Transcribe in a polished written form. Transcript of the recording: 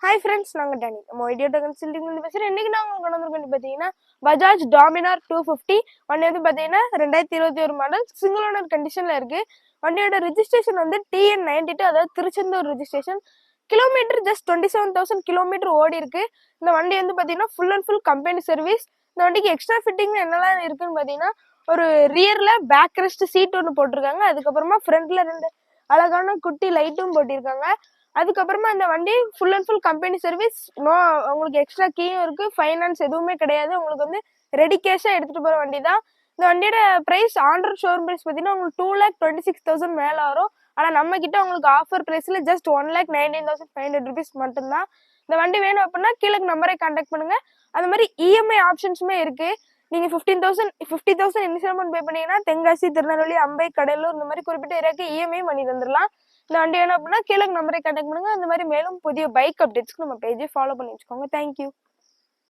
Hi friends, நாங்கள் Danny. நம்ம idea consulting பேசுகிறேன். இன்றைக்கி நான் உங்களுக்கு கொண்டு வந்திருக்கோம் பார்த்தீங்கன்னா பஜாஜ் டாமினார் 250 வண்டி வந்து பார்த்தீங்கன்னா 2021 மாடல் சிங்கிள் ஓனர் கண்டிஷனில் இருக்குது. வண்டியோட ரிஜிஸ்ட்ரேஷன் வந்து TN92, அதாவது Tiruchendur registration. Kilometre just 27,000 kilometre ஓடி இருக்கு. இந்த வண்டி வந்து பார்த்தீங்கன்னா full and full company service. இந்த வண்டிக்கு எக்ஸ்ட்ரா ஃபிட்டிங் என்னெல்லாம் இருக்குன்னு பார்த்தீங்கன்னா ஒரு ரியரில் பேக் ரெஸ்ட் சீட் ஒன்று போட்டிருக்காங்க. அதுக்கப்புறமா ஃப்ரண்ட்ல 2 அழகான குட்டி லைட்டும் போட்டிருக்காங்க. அதுக்கப்புறமா இந்த வண்டி full and full company service. உங்களுக்கு எக்ஸ்ட்ரா கீயும் இருக்கு, ஃபைனான்ஸ் எதுவுமே கிடையாது. உங்களுக்கு வந்து ரெடி கேஷா எடுத்துட்டு போற வண்டி தான். இந்த வண்டியோட பிரைஸ் ஆண்டர் ஷோரூம் பிரைஸ் பார்த்தீங்கன்னா உங்களுக்கு 2,26,000 மேல வரும். ஆனா நம்ம கிட்ட உங்களுக்கு ஆஃபர் பிரைஸ்ல ஜஸ்ட் 1,19,500 ருபீஸ் மட்டும்தான். இந்த வண்டி வேணும் அப்படின்னா கீழே நம்பரை கான்டாக்ட் பண்ணுங்க. அது மாதிரி இஎம்ஐ ஆப்ஷன்ஸுமே இருக்கு. நீங்க 50,000 இனிஷியல் அமௌண்ட் பே பண்ணீங்கன்னா தென்காசி, திருநெல்வேலி, அம்பை, கடலூர் இந்த மாதிரி குறிப்பிட்ட ஏரியாவுக்கு இஎம்ஐ பண்ணி தந்துடலாம். இந்த வண்டி வேணும் அப்படின்னா கீழே நம்பரை கான்டாக்ட் பண்ணுங்க. அந்த மாதிரி மேலும் புதிய பைக் அப்டேட்ஸ்க்கு நம்ம பேஜை ஃபாலோ பண்ணி வச்சுக்கோங்க. தேங்க்யூ.